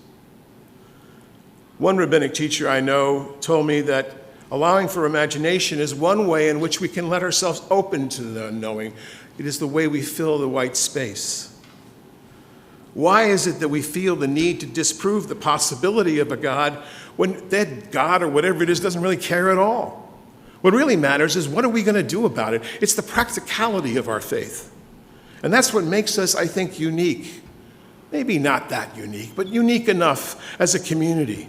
Speaker 14: One rabbinic teacher I know told me that allowing for imagination is one way in which we can let ourselves open to the unknowing. It is the way we fill the white space. Why is it that we feel the need to disprove the possibility of a God when that God or whatever it is doesn't really care at all? What really matters is what are we going to do about it? It's the practicality of our faith. And that's what makes us, I think, unique. Maybe not that unique, but unique enough as a community.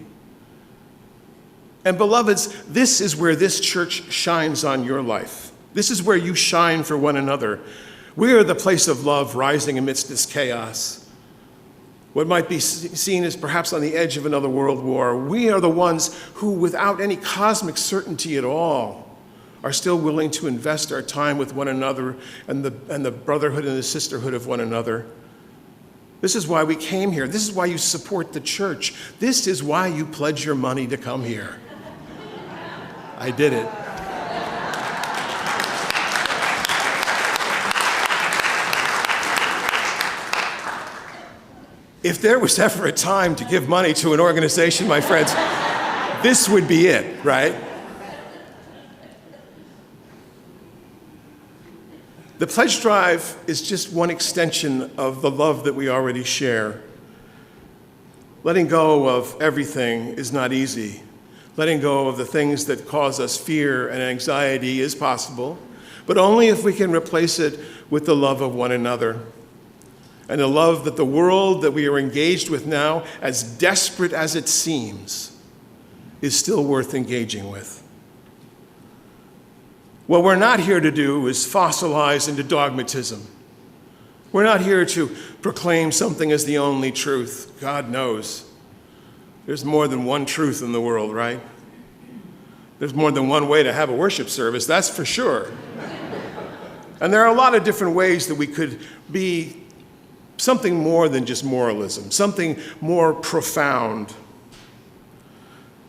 Speaker 14: And beloveds, this is where this church shines on your life. This is where you shine for one another. We are the place of love rising amidst this chaos. What might be seen as perhaps on the edge of another world war. We are the ones who, without any cosmic certainty at all, are still willing to invest our time with one another and the brotherhood and the sisterhood of one another. This is why we came here. This is why you support the church. This is why you pledge your money to come here. I did it. If there was ever a time to give money to an organization, my friends, this would be it, right? The pledge drive is just one extension of the love that we already share. Letting go of everything is not easy. Letting go of the things that cause us fear and anxiety is possible, but only if we can replace it with the love of one another. And the love that the world that we are engaged with now, as desperate as it seems, is still worth engaging with. What we're not here to do is fossilize into dogmatism. We're not here to proclaim something as the only truth. God knows. There's more than one truth in the world, right? There's more than one way to have a worship service, that's for sure. And there are a lot of different ways that we could be something more than just moralism, something more profound.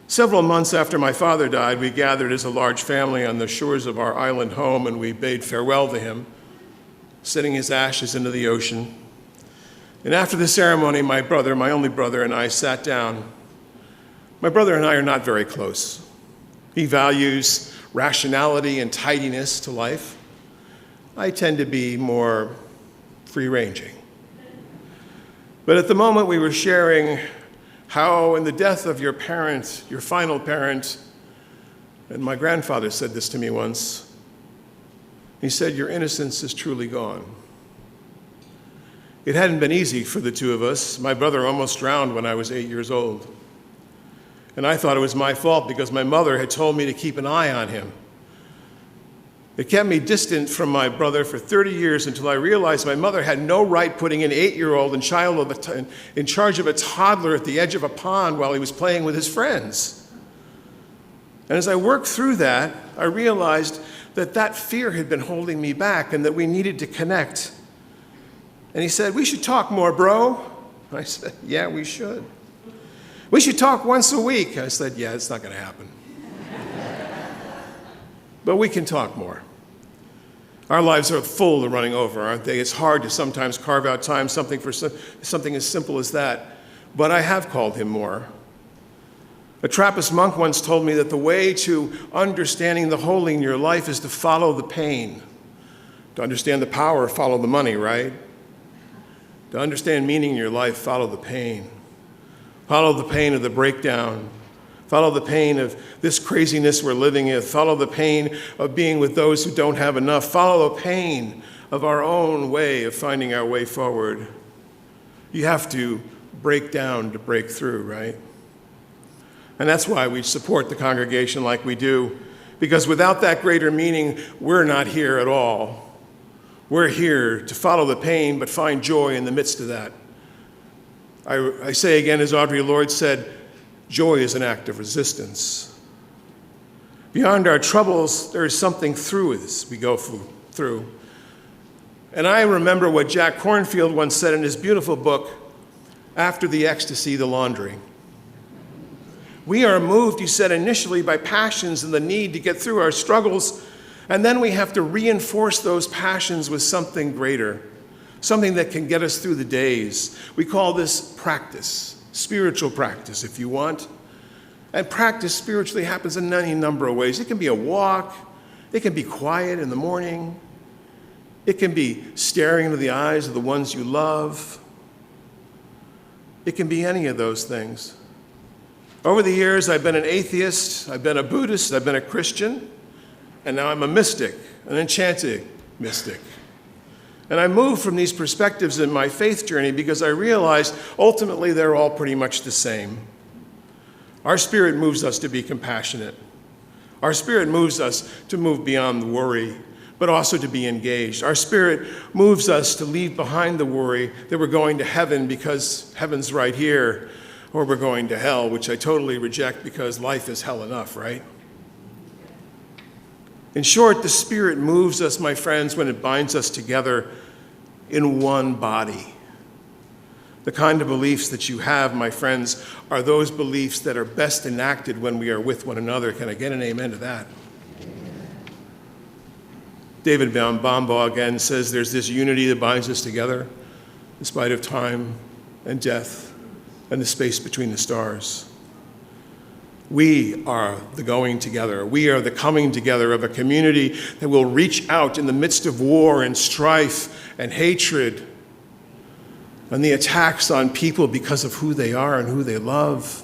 Speaker 14: Several months after my father died, we gathered as a large family on the shores of our island home, and we bade farewell to him, sending his ashes into the ocean. And after the ceremony, my brother, my only brother, and I sat down. My brother and I are not very close. He values rationality and tidiness to life. I tend to be more free-ranging. But at the moment we were sharing how in the death of your parent, your final parent, and my grandfather said this to me once, he said, your innocence is truly gone. It hadn't been easy for the two of us. My brother almost drowned when I was 8 years old. And I thought it was my fault because my mother had told me to keep an eye on him. It kept me distant from my brother for 30 years until I realized my mother had no right putting an 8-year-old in charge of a toddler at the edge of a pond while he was playing with his friends. And as I worked through that, I realized that that fear had been holding me back and that we needed to connect. And he said, we should talk more, bro. I said, yeah, we should. We should talk once a week. I said, yeah, it's not going to happen. But we can talk more. Our lives are full to running over, aren't they? It's hard to sometimes carve out time, something as simple as that. But I have called him more. A Trappist monk once told me that the way to understanding the holy in your life is to follow the pain. To understand the power, follow the money, right? To understand meaning in your life, follow the pain. Follow the pain of the breakdown. Follow the pain of this craziness we're living in. Follow the pain of being with those who don't have enough. Follow the pain of our own way of finding our way forward. You have to break down to break through, right? And that's why we support the congregation like we do, because without that greater meaning, we're not here at all. We're here to follow the pain, but find joy in the midst of that. I say again, as Audre Lorde said, joy is an act of resistance. Beyond our troubles, there is something through as we go through. And I remember what Jack Kornfield once said in his beautiful book, After the Ecstasy, the Laundry. We are moved, he said, initially by passions and the need to get through our struggles, and then we have to reinforce those passions with something greater, something that can get us through the days. We call this practice, spiritual practice, if you want. And practice spiritually happens in any number of ways. It can be a walk. It can be quiet in the morning. It can be staring into the eyes of the ones you love. It can be any of those things. Over the years, I've been an atheist, I've been a Buddhist, I've been a Christian, and now I'm a mystic, an enchanted mystic. And I moved from these perspectives in my faith journey because I realized ultimately they're all pretty much the same. Our spirit moves us to be compassionate. Our spirit moves us to move beyond the worry, but also to be engaged. Our spirit moves us to leave behind the worry that we're going to heaven because heaven's right here, or we're going to hell, which I totally reject because life is hell enough, right? In short, the Spirit moves us, my friends, when it binds us together in one body. The kind of beliefs that you have, my friends, are those beliefs that are best enacted when we are with one another. Can I get an amen to that? David Bambaugh again says there's this unity that binds us together in spite of time and death and the space between the stars. We are the going together. We are the coming together of a community that will reach out in the midst of war and strife and hatred and the attacks on people because of who they are and who they love.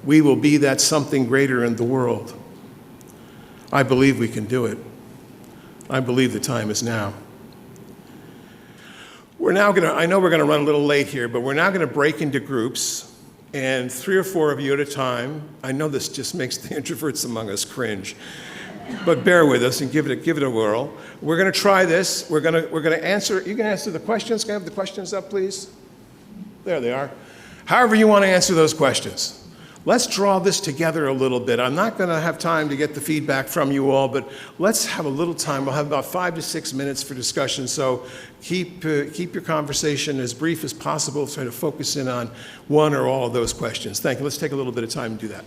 Speaker 14: We will be that something greater in the world. I believe we can do it. I believe the time is now. I know we're going to run a little late here, but we're now going to break into groups, and 3 or 4 of you at a time. I know this just makes the introverts among us cringe, but bear with us and give it a whirl. We're going to try this. We're going to answer. You can answer the questions. Can I have the questions up, please? There they are. However you want to answer those questions. Let's draw this together a little bit. I'm not going to have time to get the feedback from you all, but let's have a little time. We'll have about 5 to 6 minutes for discussion, so keep your conversation as brief as possible. Try to focus in on one or all of those questions. Thank you. Let's take a little bit of time to do that.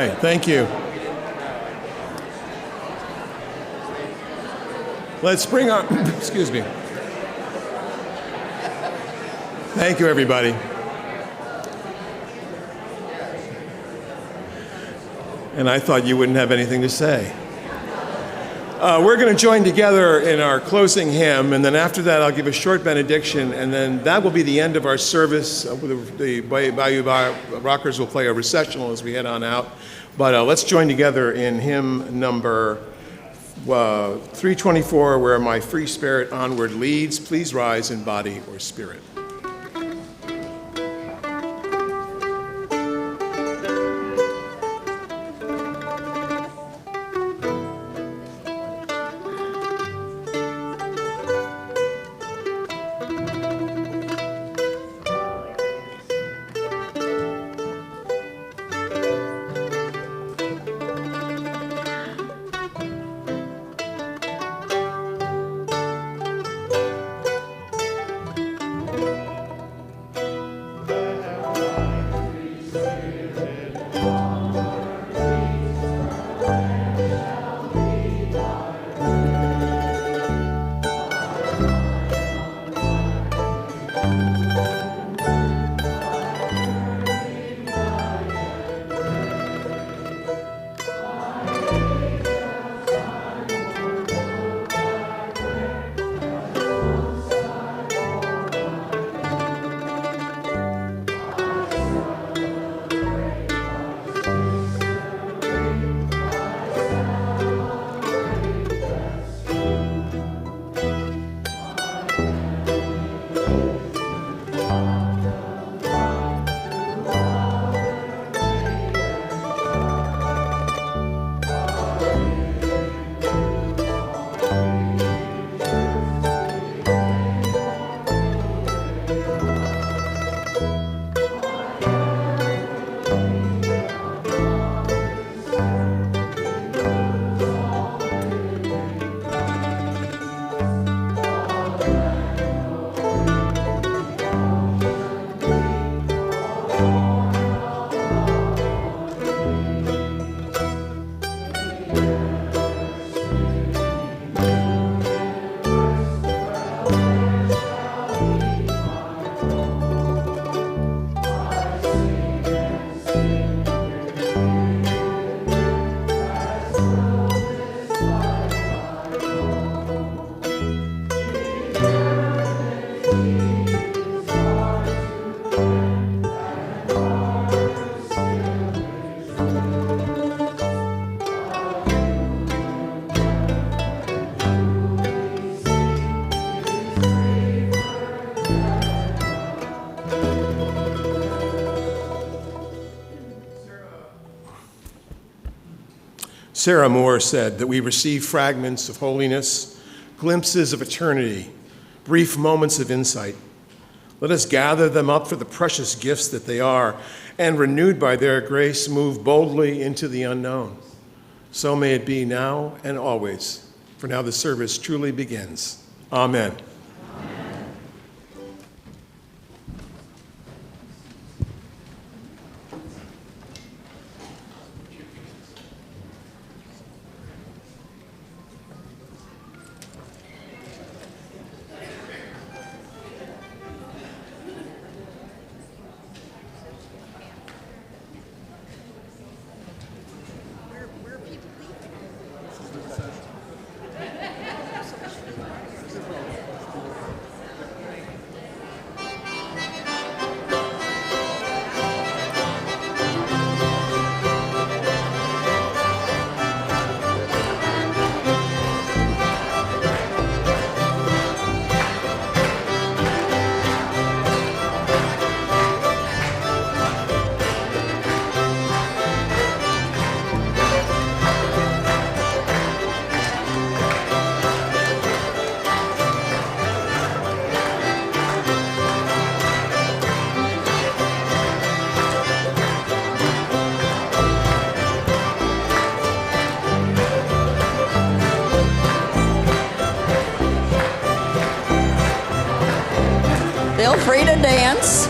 Speaker 14: right, thank you. Let's bring our, excuse me. Thank you, everybody. And I thought you wouldn't have anything to say. We're going to join together in our closing hymn, and then after that I'll give a short benediction, and then that will be the end of our service. The Bayou Rockers will play a recessional as we head on out. But let's join together in hymn number 324, Where My Free Spirit Onward Leads. Please rise in body or spirit. Sarah Moore said that we receive fragments of holiness, glimpses of eternity, brief moments of insight. Let us gather them up for the precious gifts that they are, and renewed by their grace, move boldly into the unknown. So may it be now and always, for now the service truly begins. Amen.
Speaker 3: Feel free to dance.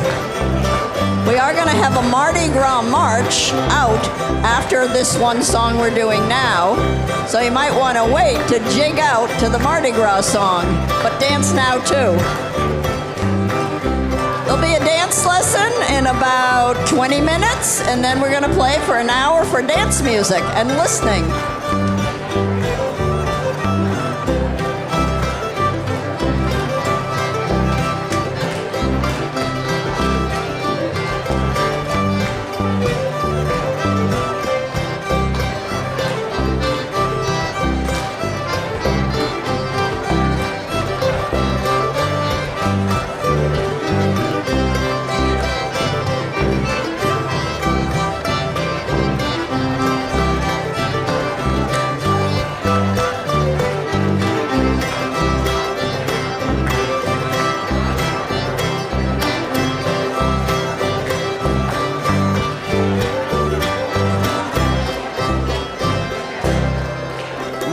Speaker 3: We are going to have a Mardi Gras march out after this one song we're doing now. So you might want to wait to jig out to the Mardi Gras song, but dance now too. There'll be a dance lesson in about 20 minutes, and then we're going to play for an hour for dance music and listening.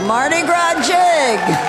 Speaker 3: Mardi Gras jig.